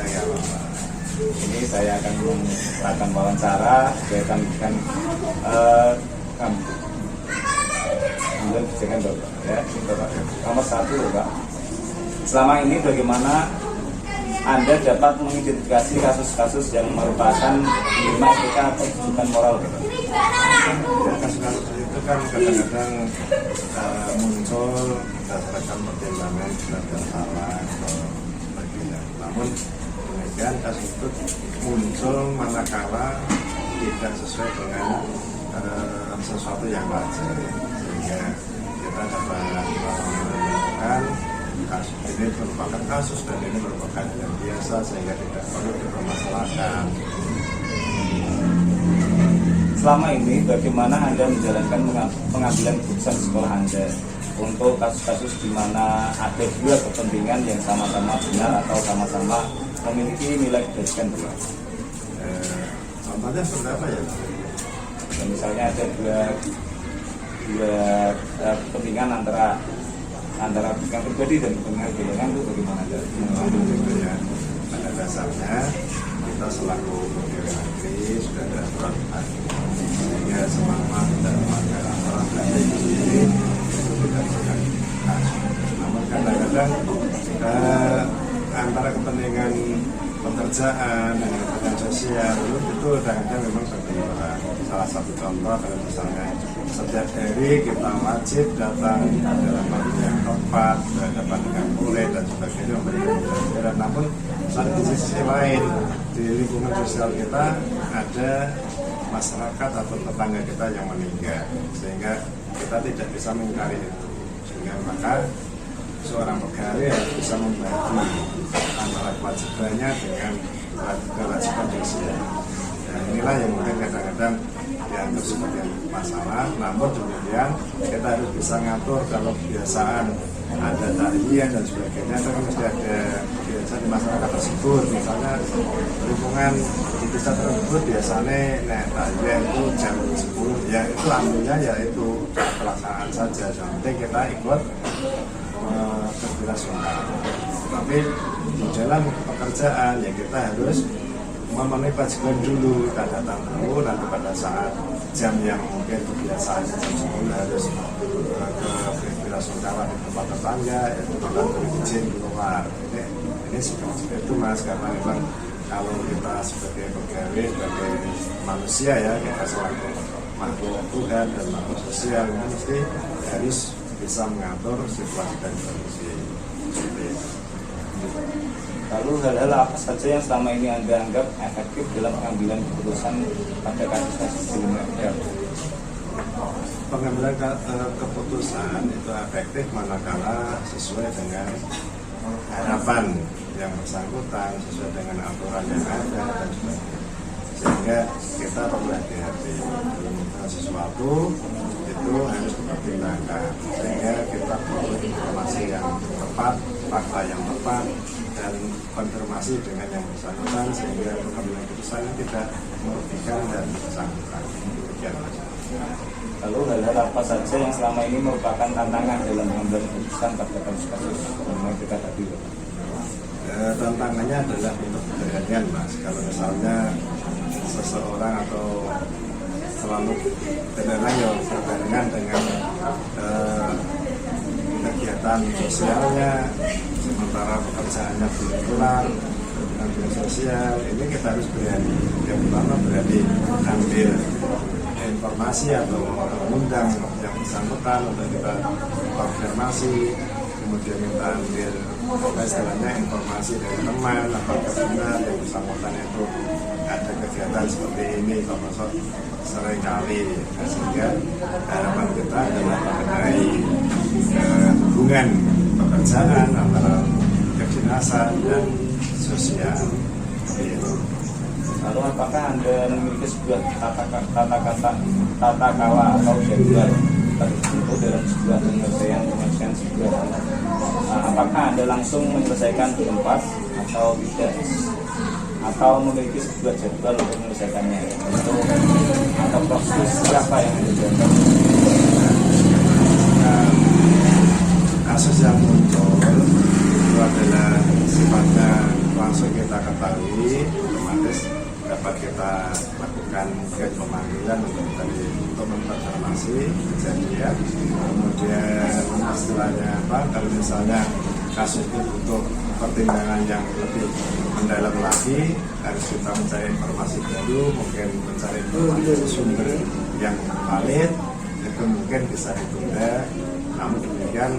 saya ini saya akan melakukan wawancara berkaitan dengan kemudian jangan Bapak ya, ini Bapak nomor 1 Bapak. Selama ini bagaimana Anda dapat mengidentifikasi kasus-kasus yang merupakan dilema etika atau kebutuhan moral Bapak? Ya, kasus-kasus itu kan kadang-kadang muncul berdasarkan pertimbangan benar dan salah atau sebagainya. Namun demikian kasus itu muncul manakala tidak sesuai dengan sesuatu yang wajar, sehingga kita dapat menemukan kasus ini merupakan kasus dan ini merupakan yang biasa sehingga tidak perlu dipermasalahkan. Selama ini bagaimana Anda menjalankan pengambilan keputusan di sekolah Anda untuk kasus-kasus di mana ada dua kepentingan yang sama-sama benar atau sama-sama memiliki nilai kebaikan Bapak? Contohnya seperti apa ya? Dan misalnya ada dua kepentingan antara kepentingan pribadi dan kepentingan golongan, itu bagaimana Anda mengambil Itu ya, pada dasarnya kita selaku pegawai negeri sudah ada aturan sehingga selama tidak melanggar aturan itu sendiri itu tidak bisa kasus. Namun kadang-kadang antara kepentingan pekerjaan dan kepentingan sosial itu kadang-kadang memang berbeda. Salah satu contoh kalau misalnya setiap hari kita wajib datang dalam waktu yang tepat, berhadapan dengan boleh dan sebagainya memberikan pelajaran. Namun di sisi lain di lingkungan sosial kita ada masyarakat atau tetangga kita yang meninggal, sehingga kita tidak bisa mengingkari itu. Sehingga maka seorang pegawai harus bisa membagi antara kewajibannya dengan kewajiban sosial. Dan inilah yang mungkin kadang-kadang dianggap sebagai masalah. Namun demikian kita harus bisa ngatur kalau kebiasaan ada takziah dan sebagainya, itu kan mesti ada kebiasaan di masyarakat tersebut. Misalnya lingkungan di desa tersebut biasanya takziah itu jam 10, ya itu ambilnya ya itu pelaksanaan saja. Yang penting kita ikut berbelasungkawa. Tapi di dalam pekerjaan ya kita harus memenuhi kewajiban dulu, kita datang dulu, nanti pada saat jam yang mungkin kebiasaan jam 10 harus ke belasungkawa di tempat tetangga, itu kita beri izin keluar. Ini seperti itu Mas, karena memang kalau kita sebagai pegawai, sebagai manusia ya, kita selaku makhluk Tuhan dan makhluk sosial, ini mesti harus bisa mengatur situasi dan kondisi. Lalu hal-hal apa saja yang selama ini Anda anggap efektif dalam pengambilan keputusan pada kasus-kasus dilema etika? Pengambilan keputusan itu efektif manakala sesuai dengan harapan yang bersangkutan, sesuai dengan aturan yang ada dan sebagainya. Sehingga kita perlu hati-hati dalam sesuatu itu harus dipertimbangkan, sehingga kita perlu informasi yang tepat, fakta yang tepat, dan konfirmasi dengan yang bersangkutan sehingga pengambilan keputusan tidak merugikan dan bersangkutan. Demikian Mas. Lalu hal-hal apa saja yang selama ini merupakan tantangan dalam pengambilan keputusan pada kasus-kasus dilema etika tadi? Tantangannya adalah untuk keberanian Mas. Kalau misalnya seseorang atau selalu berbarengan dengan kegiatan sosialnya, sementara pekerjaannya belum kelar dengan dunia sosial, ini kita harus berani. Yang pertama berani ambil informasi atau mengundang yang bersangkutan untuk kita konfirmasi, kemudian kita ambil istilahnya informasi dari teman apakah benar yang bersangkutan itu ada kegiatan seperti ini, termasuk seringkali, sehingga harapan kita adalah mengenai hubungan pekerjaan antara kedinasan dan sosial. Lalu apakah Anda memiliki sebuah tata kawa atau jadwal tertentu dalam sebuah penyelesaian sebuah apakah Anda langsung menyelesaikan di tempat atau tidak, atau memiliki sebuah jadwal untuk menyelesaikannya, atau proses siapa yang menjalankan? Kasus yang muncul itu adalah sifatnya langsung kita ketahui, otomatis dapat kita lakukan pemanggilan untuk mengkonfirmasi kejadian. Kemudian istilahnya apa? Kalau misalnya kasus itu butuh pertimbangan yang lebih mendalam lagi, harus kita mencari informasi baru, mungkin mencari informasi sumber yang valid, itu mungkin bisa ditunda. Namun demikian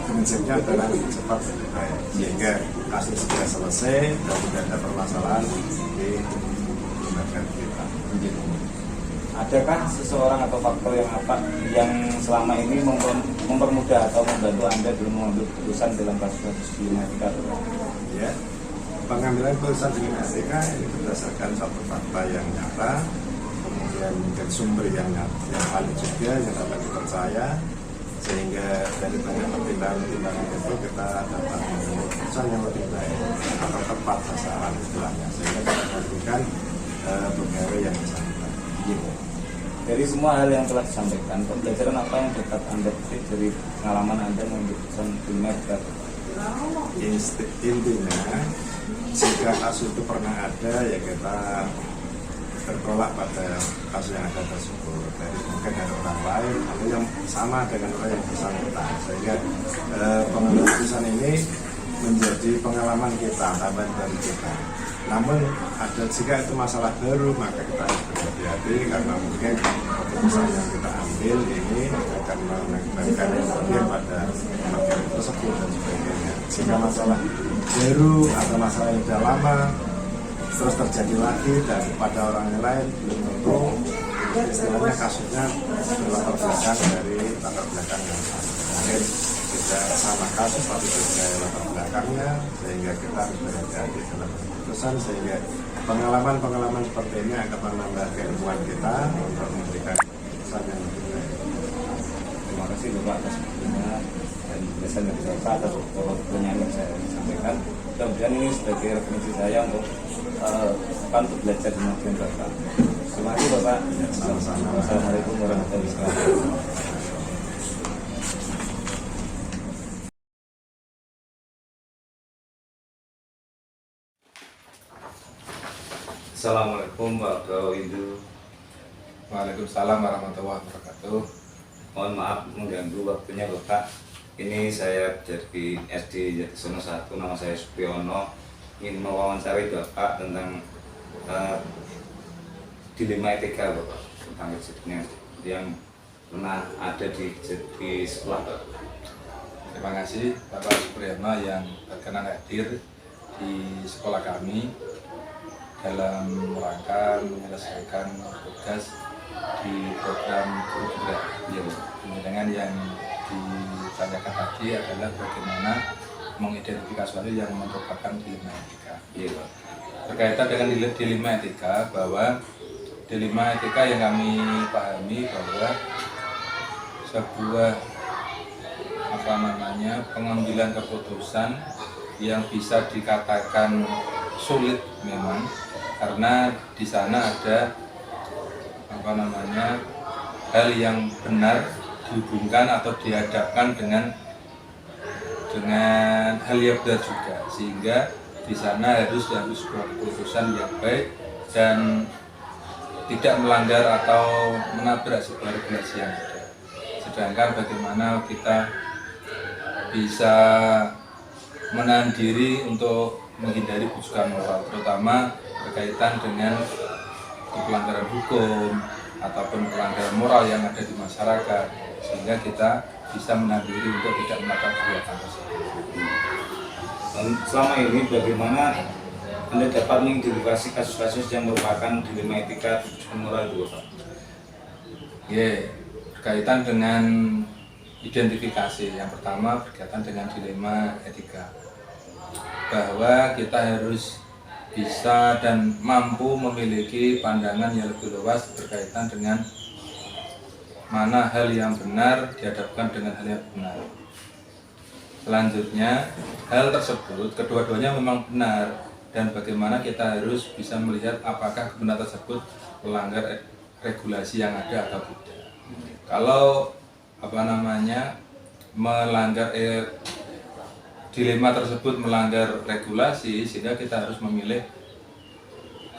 prinsipnya adalah cepat lebih baik, sehingga kasus sudah selesai dan tidak ada permasalahan di lembaga kita. Adakah seseorang atau faktor yang selama ini mempermudah atau membantu Anda dalam mengambil keputusan dalam kasus-kasus dilema etika? Ya, pengambilan keputusan dilema etika ini berdasarkan satu fakta yang nyata, kemudian mungkin sumber yang valid juga, yang dapat dipercaya, sehingga dari banyak pertimbangan itu kita dapat mengambil keputusan yang lebih baik atau tepat sasaran istilahnya, sehingga kita melakukan pegawai yang bersangkutan. Dari semua hal yang telah disampaikan, pembelajaran apa yang dapat Anda petik dari pengalaman Anda mengambil keputusan dilema etika? Intinya, jika kasus itu pernah ada, ya kita bertolak pada kasus yang ada tersebut. Dari mungkin dari orang lain atau yang sama dengan orang yang bersangkutan, sehingga pengambilan keputusan ini menjadi pengalaman kita, tambahan dari kita. Namun jika itu masalah baru, maka kita harus berhati-hati, karena mungkin keputusan yang kita ambil ini akan mengakibatkan kemudian pada materi tersebut dan sebagainya. Jika masalah baru atau masalah yang sudah lama terus terjadi lagi dan pada orang yang lain, belum tentu istilahnya kasusnya berlatar belakang dari latar belakang yang sama. Mungkin tidak sama kasus tapi juga latar belakangnya, sehingga kita harus berhati-hati dalam keputusan, sehingga pengalaman-pengalaman seperti ini akan menambah keilmuan kita untuk memberikan keputusan yang lebih baik. Terima kasih Bapak atas waktunya dan penjelasan dari Bapak atas pertanyaan yang saya sampaikan. Mudah-mudahan ini sebagai referensi saya untuk belajar di maupun Bapak. Terima kasih Bapak. Sama-sama. Wassalamualaikum warahmatullahi wabarakatuh. Assalamualaikum warahmatullahi wabarakatuh. Waalaikumsalam warahmatullahi wabarakatuh. Mohon maaf mengganggu waktunya Bapak. Ini saya dari SD Jatisono 1, nama saya Supiono. Ingin mewawancari Bapak tentang dilema etika Bapak, tentang kejadian yang pernah ada di sekolah Bapak. Terima kasih Bapak Supriyono yang berkenan hadir di sekolah kami dalam rangka menyelesaikan tugas di program guru gerak. Dengan yang ditanyakan tadi adalah bagaimana mengidentifikasi sesuatu yang merupakan dilema etika. Berkaitan dengan dilema etika, bahwa dilema etika yang kami pahami bahwa sebuah pengambilan keputusan yang bisa dikatakan sulit memang, karena di sana ada hal yang benar dihubungkan atau dihadapkan dengan hal yang benar juga, sehingga di sana harus diambil sebuah keputusan yang baik dan tidak melanggar atau menabrak sebuah regulasi yang ada. Sedangkan bagaimana kita bisa menahan diri untuk menghindari bujukan moral, terutama berkaitan dengan pelanggaran hukum ataupun pelanggaran moral yang ada di masyarakat, sehingga kita bisa menahan diri untuk tidak melakukan kegiatan tersebut. Selama ini bagaimana Anda dapat mengidentifikasi kasus-kasus yang merupakan dilema etika dan moral itu Bapak? Berkaitan dengan identifikasi, yang pertama berkaitan dengan dilema etika, bahwa kita harus bisa dan mampu memiliki pandangan yang lebih luas berkaitan dengan mana hal yang benar dihadapkan dengan hal yang benar. Selanjutnya, hal tersebut kedua-duanya memang benar, dan bagaimana kita harus bisa melihat apakah kebenaran tersebut melanggar regulasi yang ada atau tidak. Kalau melanggar dilema tersebut melanggar regulasi, sehingga kita harus memilih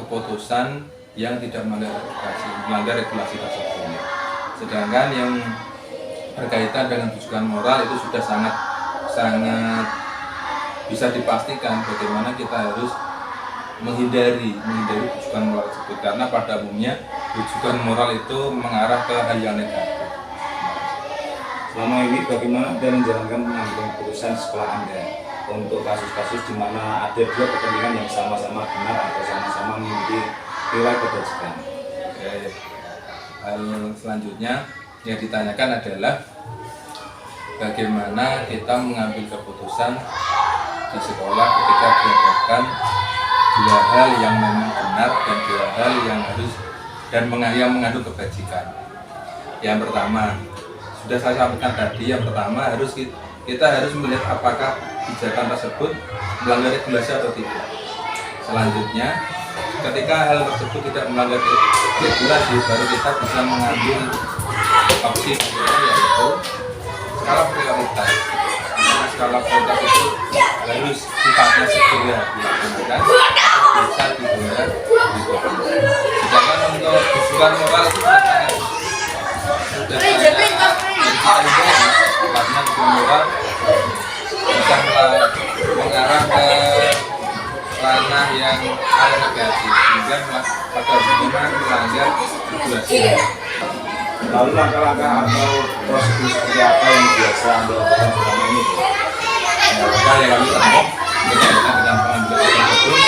keputusan yang tidak melanggar regulasi tersebut. Sedangkan yang berkaitan dengan rujukan moral itu sudah sangat bisa dipastikan bagaimana kita harus menghindari rujukan moral tersebut, karena pada umumnya rujukan moral itu mengarah ke hal yang negatif. Selama ini bagaimana Anda menjalankan pengambilan keputusan sekolah Anda untuk kasus-kasus di mana ada dua kepentingan yang sama-sama benar atau sama-sama mengikuti nilai kebajikan? Oke. Hal selanjutnya yang ditanyakan adalah bagaimana kita mengambil keputusan di sekolah ketika dihadapkan dua hal yang memang benar dan dua hal yang harus dan yang mengandung kebajikan. Yang pertama, sudah saya sampaikan tadi, yang pertama kita harus melihat apakah kebijakan tersebut melanggar regulasi atau tidak. Selanjutnya, ketika hal tersebut tidak melanggar regulasi, baru kita bisa mengambil opsi yaitu skala prioritas. Karena skala prioritas itu harus sifatnya segera dilaksanakan, bisa dibayar berikutnya. Sedangkan untuk rujukan moral itu sudah karena rujukan moral bisa mengarah ke ranah yang hal negatif, sehingga pada hubungan melanggar regulasi. Lalu langkah-langkah atau prosedur seperti apa yang biasa Anda lakukan selama ini? Langkah yang kami tempuh berkaitan dengan pengambilan tersebut,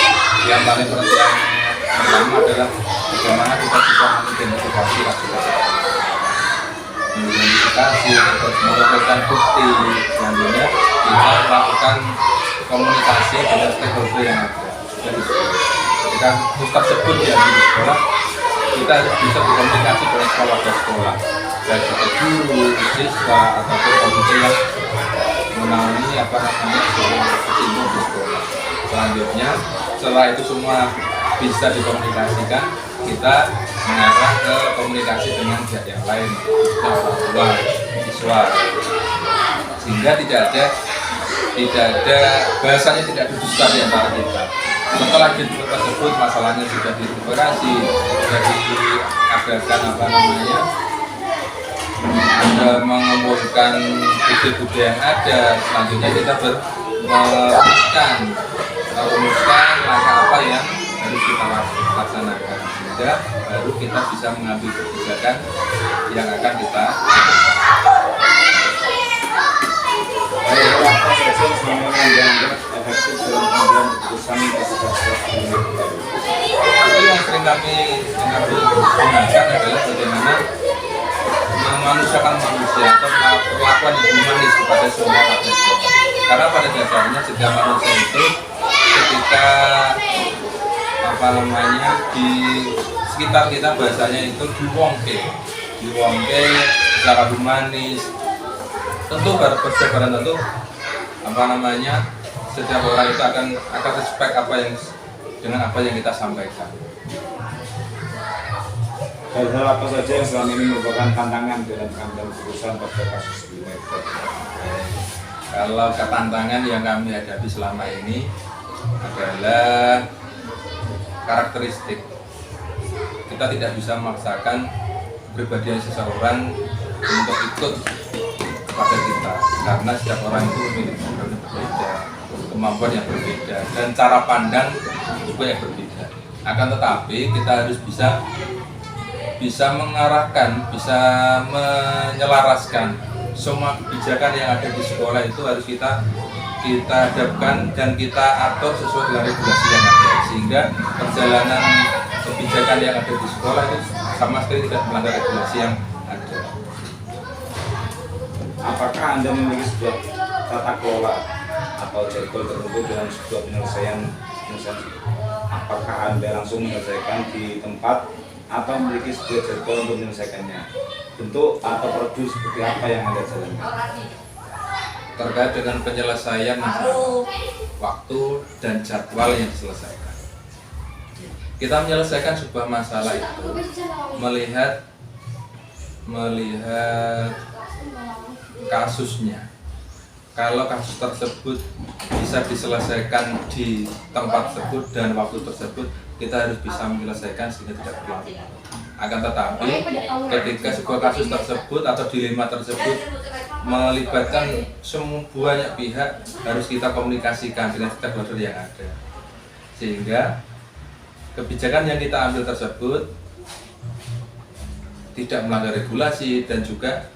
yang paling pertama adalah bagaimana kita bisa mengidentifikasi kasus tersebut. Mengidentifikasi terus mengumpulkan bukti, selanjutnya kita melakukan komunikasi dengan stakeholder yang ada. Ketika kasus tersebut diambil di sekolah, kita harus bisa berkomunikasi dengan keluarga sekolah, baik itu guru, siswa, ataupun komite yang menangani kesinggung di sekolah. Selanjutnya, setelah itu semua bisa dikomunikasikan, kita mengarah ke komunikasi dengan pihak yang lain, orang tua, siswa, sehingga tidak ada bahasanya tidak didiskusi di antara kita. Setelah dialog tersebut masalahnya sudah direparasi, sudah diadakan ada mengumpulkan bukti-bukti yang ada, selanjutnya kita merumuskan langkah apa yang harus kita laksanakan, sehingga baru kita bisa mengambil kebijakan yang akan kita apa saja yang selama ini dianggap efektif dalam pengambilan keputusan kasus-kasus itu yang sering kami gunakan adalah bagaimana memanusiakan manusia atau perlakuan yang humanis kepada semua warga sekolah. Karena pada dasarnya setiap manusia itu ketika di sekitar kita bahasanya itu diwongke secara humanis. Tentu bersebaran tentu setiap orang itu akan respect dengan apa yang kita sampaikan. Hal-hal apa saja yang selama ini merupakan tantangan dalam pengambilan keputusan pada kasus ini? Kalau ketantangan yang kami hadapi selama ini adalah karakteristik. Kita tidak bisa memaksakan kepribadian seseorang untuk ikut kepada kita, karena setiap orang itu memiliki kemampuan yang berbeda, kemampuan yang berbeda, dan cara pandang juga yang berbeda. Akan tetapi kita harus bisa mengarahkan, bisa menyelaraskan semua kebijakan yang ada di sekolah itu harus kita hadapkan dan kita atur sesuai dengan regulasi yang ada, sehingga perjalanan kebijakan yang ada di sekolah itu sama sekali tidak melanggar regulasi yang ada. Apakah Anda memiliki sebuah tata kelola atau jadwal tertentu dalam sebuah penyelesaian? Apakah Anda langsung menyelesaikan di tempat atau memiliki sebuah jadwal untuk menyelesaikannya? Bentuk atau prosedur seperti apa yang Anda jalankan? Terkait dengan penyelesaian masalah, waktu dan jadwal yang diselesaikan. Kita menyelesaikan sebuah masalah itu melihat kasusnya, kalau kasus tersebut bisa diselesaikan di tempat tersebut dan waktu tersebut, kita harus bisa menyelesaikan sehingga tidak berlarut. Akan tetapi ketika sebuah kasus tersebut atau dilema tersebut melibatkan semua banyak pihak, harus kita komunikasikan dengan stakeholder yang ada, sehingga kebijakan yang kita ambil tersebut tidak melanggar regulasi dan juga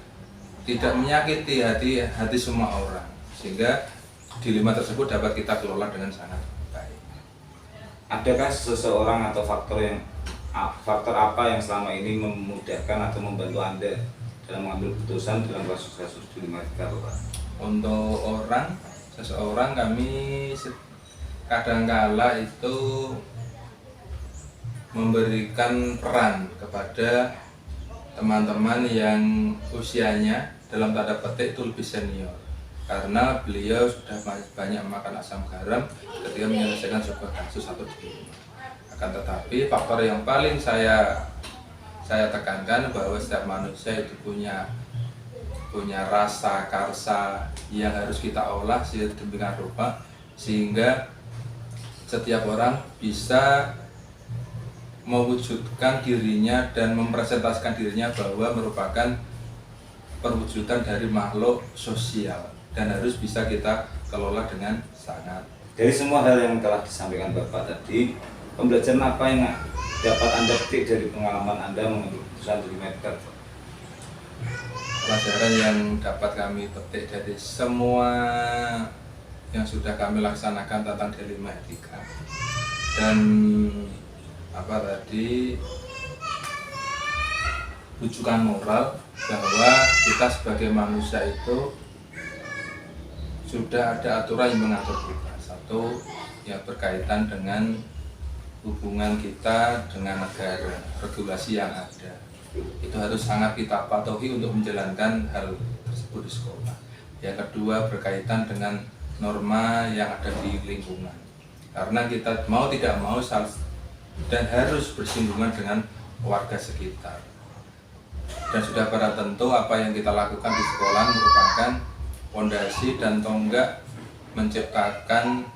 tidak menyakiti hati semua orang, sehingga dilema tersebut dapat kita kelola dengan sangat baik. Adakah seseorang atau faktor apa yang selama ini memudahkan atau membantu Anda dalam mengambil keputusan dalam kasus-kasus dilema etika, Bapak? Untuk seseorang kami kadangkala itu memberikan peran kepada teman-teman yang usianya dalam tanda petik itu lebih senior, karena beliau sudah banyak makan asam garam ketika menyelesaikan sebuah kasus atau dilema. Akan tetapi faktor yang paling saya tekankan bahwa setiap manusia itu punya rasa karsa yang harus kita olah sedemikian rupa sehingga setiap orang bisa mewujudkan dirinya dan mempresentasikan dirinya bahwa merupakan perwujudan dari makhluk sosial dan harus bisa kita kelola dengan sangat. Dari semua hal yang telah disampaikan Bapak tadi, pembelajaran apa yang dapat Anda petik dari pengalaman Anda mengambil keputusan dilema etika? Pelajaran yang dapat kami petik dari semua yang sudah kami laksanakan tentang dilema etika dan rujukan moral bahwa kita sebagai manusia itu sudah ada aturan yang mengatur kita. Satu, yang berkaitan dengan hubungan kita dengan negara, regulasi yang ada. Itu harus sangat kita patuhi untuk menjalankan hal tersebut di sekolah. Yang kedua, berkaitan dengan norma yang ada di lingkungan. Karena kita mau tidak mau dan harus bersinggungan dengan warga sekitar. Dan sudah pada tentu apa yang kita lakukan di sekolah merupakan fondasi dan tonggak menciptakan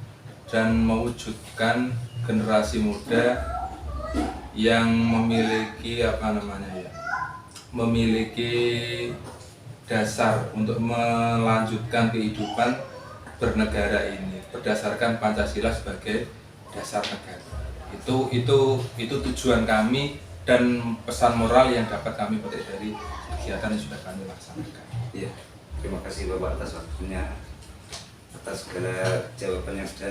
dan mewujudkan generasi muda yang memiliki dasar untuk melanjutkan kehidupan bernegara ini berdasarkan Pancasila sebagai dasar negara. Itu tujuan kami dan pesan moral yang dapat kami petik dari kegiatan yang sudah kami laksanakan. Iya, terima kasih Bapak atas waktunya, atas segala jawaban yang sudah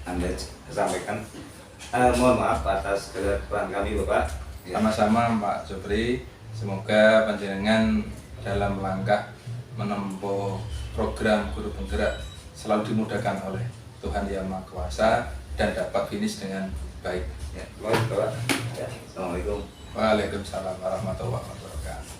Anda sampaikan. Mohon maaf atas segala peran kami Bapak. Sama-sama Pak Jopri, semoga panjenengan dalam langkah menempuh program guru penggerak selalu dimudahkan oleh Tuhan Yang Maha Kuasa dan dapat finish dengan baik. Ya, baik Bapak. Ya, Assalamualaikum. Waalaikumsalam warahmatullahi wabarakatuh.